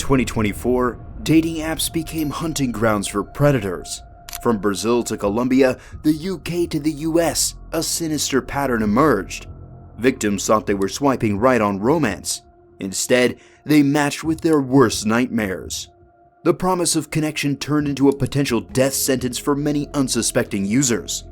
2024, dating apps became hunting grounds for predators. From Brazil to Colombia, the UK to the US, a sinister pattern emerged. Victims thought they were swiping right on romance. Instead, they matched with their worst nightmares. The promise of connection turned into a potential death sentence for many unsuspecting users.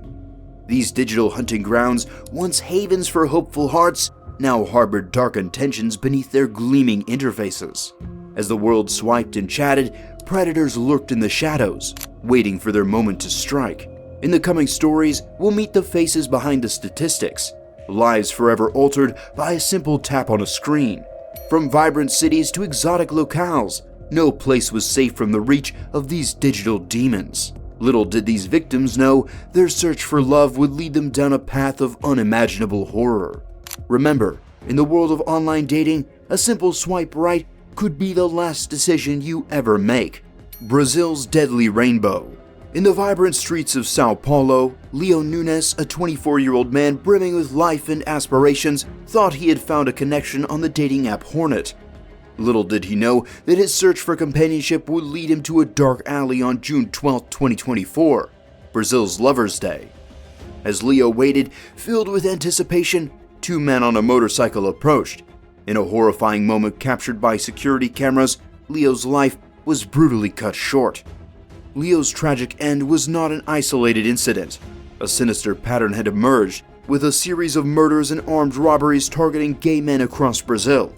These digital hunting grounds, once havens for hopeful hearts, now harbored dark intentions beneath their gleaming interfaces. As the world swiped and chatted, predators lurked in the shadows, waiting for their moment to strike. In the coming stories, we'll meet the faces behind the statistics, lives forever altered by a simple tap on a screen. From vibrant cities to exotic locales, no place was safe from the reach of these digital demons. Little did these victims know their search for love would lead them down a path of unimaginable horror. Remember, in the world of online dating, a simple swipe right could be the last decision you ever make. Brazil's deadly rainbow. In the vibrant streets of São Paulo, Leo Nunes, a 24-year-old man brimming with life and aspirations, thought he had found a connection on the dating app Hornet. Little did he know that his search for companionship would lead him to a dark alley on June 12, 2024, Brazil's Lover's Day. As Leo waited, filled with anticipation, two men on a motorcycle approached. In a horrifying moment captured by security cameras, Leo's life was brutally cut short. Leo's tragic end was not an isolated incident. A sinister pattern had emerged, with a series of murders and armed robberies targeting gay men across Brazil.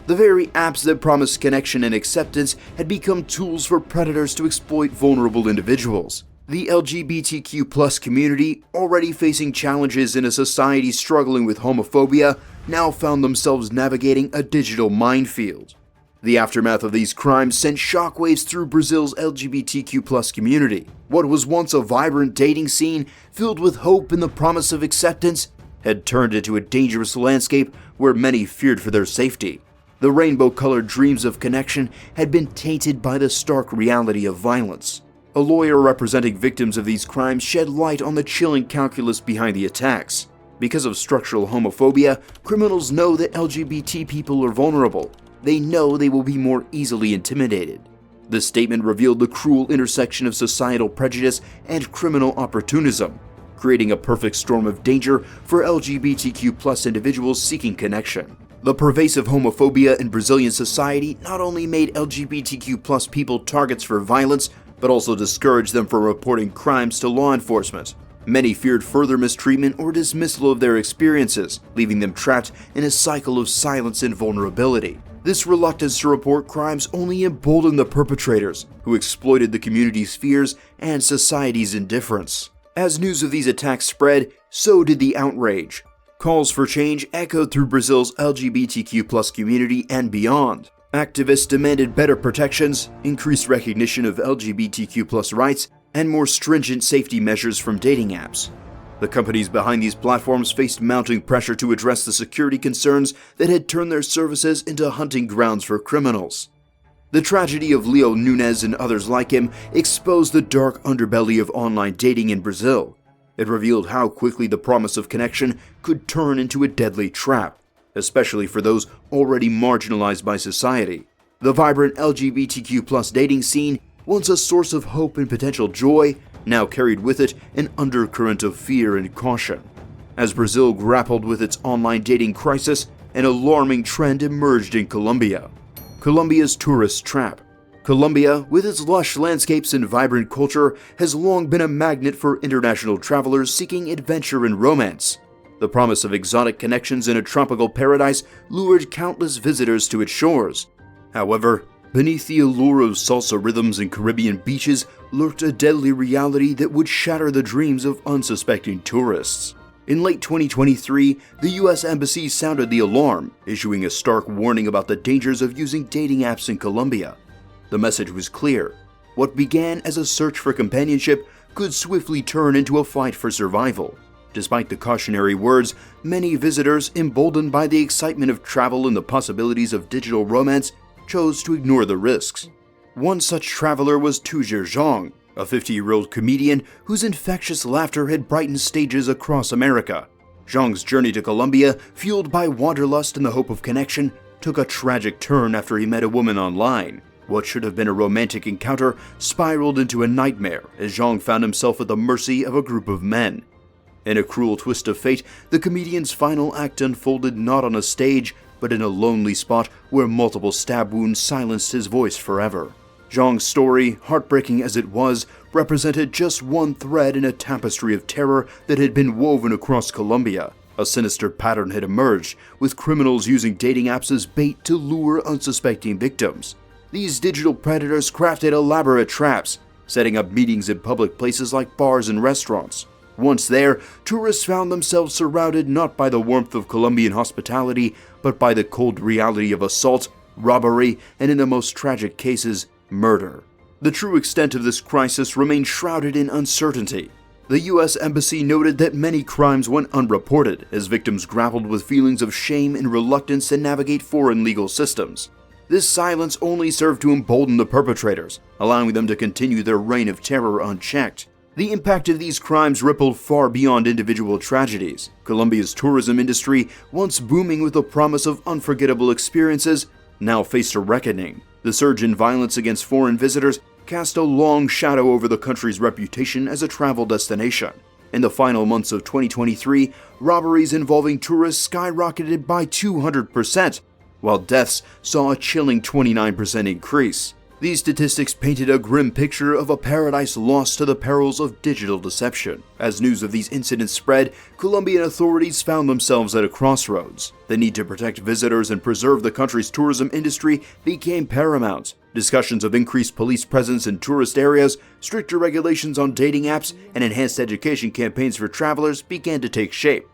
The very apps that promised connection and acceptance had become tools for predators to exploit vulnerable individuals. The LGBTQ+ community, already facing challenges in a society struggling with homophobia, now found themselves navigating a digital minefield. The aftermath of these crimes sent shockwaves through Brazil's LGBTQ+ community. What was once a vibrant dating scene filled with hope and the promise of acceptance had turned into a dangerous landscape where many feared for their safety. The rainbow-colored dreams of connection had been tainted by the stark reality of violence. A lawyer representing victims of these crimes shed light on the chilling calculus behind the attacks. Because of structural homophobia, criminals know that LGBT people are vulnerable. They know they will be more easily intimidated. This statement revealed the cruel intersection of societal prejudice and criminal opportunism, creating a perfect storm of danger for LGBTQ+ individuals seeking connection. The pervasive homophobia in Brazilian society not only made LGBTQ+ people targets for violence, but also discouraged them from reporting crimes to law enforcement. Many feared further mistreatment or dismissal of their experiences, leaving them trapped in a cycle of silence and vulnerability. This reluctance to report crimes only emboldened the perpetrators, who exploited the community's fears and society's indifference. As news of these attacks spread, so did the outrage. Calls for change echoed through Brazil's LGBTQ+ community and beyond. Activists demanded better protections, increased recognition of LGBTQ+ rights, and more stringent safety measures from dating apps. The companies behind these platforms faced mounting pressure to address the security concerns that had turned their services into hunting grounds for criminals. The tragedy of Leo Nunes and others like him exposed the dark underbelly of online dating in Brazil. It revealed how quickly the promise of connection could turn into a deadly trap, especially for those already marginalized by society. The vibrant LGBTQ+ dating scene, once a source of hope and potential joy, now carried with it an undercurrent of fear and caution. As Brazil grappled with its online dating crisis, an alarming trend emerged in Colombia. Colombia's tourist trap. Colombia, with its lush landscapes and vibrant culture, has long been a magnet for international travelers seeking adventure and romance. The promise of exotic connections in a tropical paradise lured countless visitors to its shores. However, beneath the allure of salsa rhythms and Caribbean beaches lurked a deadly reality that would shatter the dreams of unsuspecting tourists. In late 2023, the US Embassy sounded the alarm, issuing a stark warning about the dangers of using dating apps in Colombia. The message was clear. What began as a search for companionship could swiftly turn into a fight for survival. Despite the cautionary words, many visitors, emboldened by the excitement of travel and the possibilities of digital romance, chose to ignore the risks. One such traveler was Tujir Zhang, a 50-year-old comedian whose infectious laughter had brightened stages across America. Zhang's journey to Colombia, fueled by wanderlust and the hope of connection, took a tragic turn after he met a woman online. What should have been a romantic encounter spiraled into a nightmare as Zhang found himself at the mercy of a group of men. In a cruel twist of fate, the comedian's final act unfolded not on a stage, but in a lonely spot where multiple stab wounds silenced his voice forever. Zhang's story, heartbreaking as it was, represented just one thread in a tapestry of terror that had been woven across Colombia. A sinister pattern had emerged, with criminals using dating apps as bait to lure unsuspecting victims. These digital predators crafted elaborate traps, setting up meetings in public places like bars and restaurants. Once there, tourists found themselves surrounded not by the warmth of Colombian hospitality, but by the cold reality of assault, robbery, and in the most tragic cases, murder. The true extent of this crisis remained shrouded in uncertainty. The U.S. Embassy noted that many crimes went unreported as victims grappled with feelings of shame and reluctance to navigate foreign legal systems. This silence only served to embolden the perpetrators, allowing them to continue their reign of terror unchecked. The impact of these crimes rippled far beyond individual tragedies. Colombia's tourism industry, once booming with the promise of unforgettable experiences, now faced a reckoning. The surge in violence against foreign visitors cast a long shadow over the country's reputation as a travel destination. In the final months of 2023, robberies involving tourists skyrocketed by 200%, while deaths saw a chilling 29% increase. These statistics painted a grim picture of a paradise lost to the perils of digital deception. As news of these incidents spread, Colombian authorities found themselves at a crossroads. The need to protect visitors and preserve the country's tourism industry became paramount. Discussions of increased police presence in tourist areas, stricter regulations on dating apps, and enhanced education campaigns for travelers began to take shape.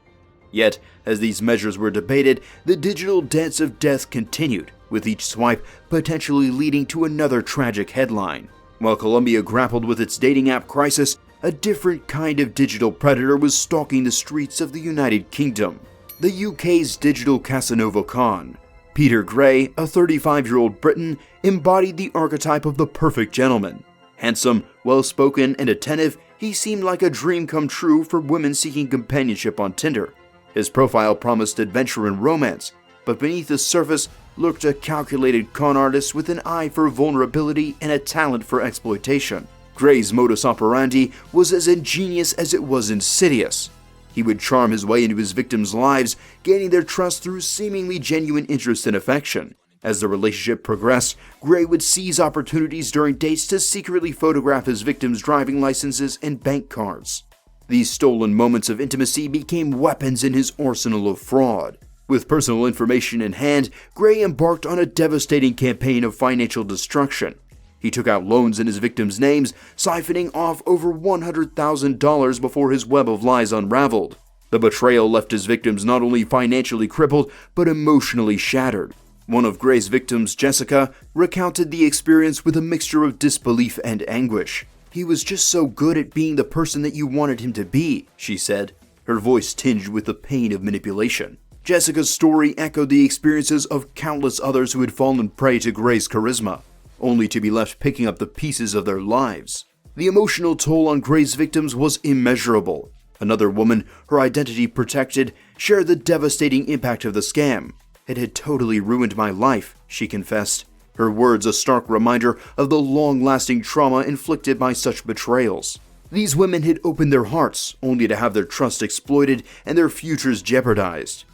Yet, as these measures were debated, the digital dance of death continued, with each swipe potentially leading to another tragic headline. While Colombia grappled with its dating app crisis, a different kind of digital predator was stalking the streets of the United Kingdom. The UK's digital Casanova Khan. Peter Gray, a 35-year-old Briton, embodied the archetype of the perfect gentleman. Handsome, well-spoken, and attentive, he seemed like a dream come true for women seeking companionship on Tinder. His profile promised adventure and romance, but beneath the surface lurked a calculated con artist with an eye for vulnerability and a talent for exploitation. Gray's modus operandi was as ingenious as it was insidious. He would charm his way into his victims' lives, gaining their trust through seemingly genuine interest and affection. As the relationship progressed, Gray would seize opportunities during dates to secretly photograph his victims' driving licenses and bank cards. These stolen moments of intimacy became weapons in his arsenal of fraud. With personal information in hand, Gray embarked on a devastating campaign of financial destruction. He took out loans in his victims' names, siphoning off over $100,000 before his web of lies unraveled. The betrayal left his victims not only financially crippled, but emotionally shattered. One of Gray's victims, Jessica, recounted the experience with a mixture of disbelief and anguish. "He was just so good at being the person that you wanted him to be," she said, her voice tinged with the pain of manipulation. Jessica's story echoed the experiences of countless others who had fallen prey to Gray's charisma, only to be left picking up the pieces of their lives. The emotional toll on Gray's victims was immeasurable. Another woman, her identity protected, shared the devastating impact of the scam. "It had totally ruined my life," she confessed, her words a stark reminder of the long-lasting trauma inflicted by such betrayals. These women had opened their hearts, only to have their trust exploited and their futures jeopardized.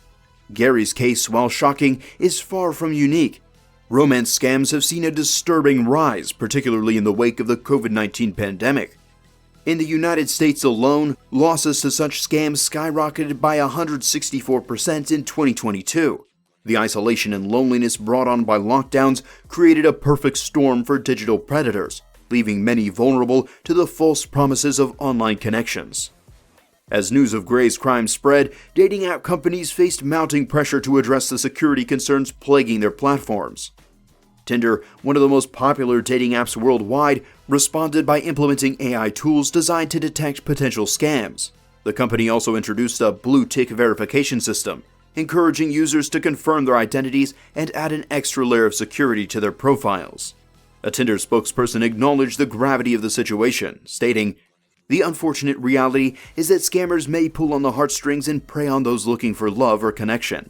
Gary's case, while shocking, is far from unique. Romance scams have seen a disturbing rise, particularly in the wake of the COVID-19 pandemic. In the United States alone, losses to such scams skyrocketed by 164% in 2022. The isolation and loneliness brought on by lockdowns created a perfect storm for digital predators, leaving many vulnerable to the false promises of online connections. As news of Gray's crime spread, dating app companies faced mounting pressure to address the security concerns plaguing their platforms. Tinder, one of the most popular dating apps worldwide, responded by implementing AI tools designed to detect potential scams. The company also introduced a blue tick verification system, encouraging users to confirm their identities and add an extra layer of security to their profiles. A Tinder spokesperson acknowledged the gravity of the situation, stating, "The unfortunate reality is that scammers may pull on the heartstrings and prey on those looking for love or connection."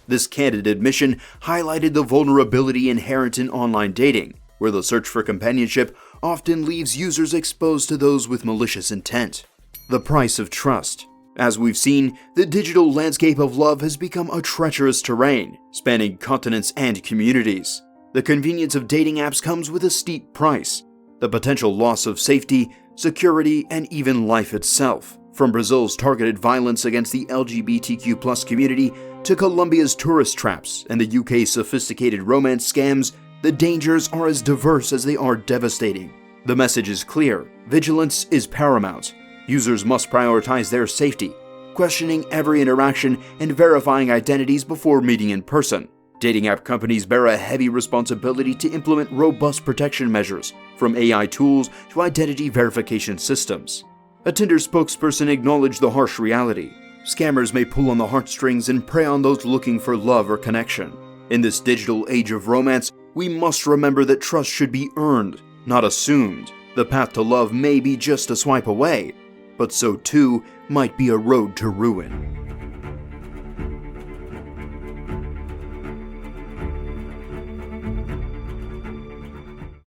This candid admission highlighted the vulnerability inherent in online dating. where the search for companionship often leaves users exposed to those with malicious intent. The price of trust. As we've seen, the digital landscape of love has become a treacherous terrain, spanning continents and communities. The convenience of dating apps comes with a steep price, the potential loss of safety, security, and even life itself. From Brazil's targeted violence against the LGBTQ+ community to Colombia's tourist traps and the UK's sophisticated romance scams, the dangers are as diverse as they are devastating. The message is clear: vigilance is paramount. Users must prioritize their safety, questioning every interaction and verifying identities before meeting in person. Dating app companies bear a heavy responsibility to implement robust protection measures, from AI tools to identity verification systems. A Tinder spokesperson acknowledged the harsh reality. Scammers may pull on the heartstrings and prey on those looking for love or connection. In this digital age of romance, we must remember that trust should be earned, not assumed. The path to love may be just a swipe away, but so too might be a road to ruin.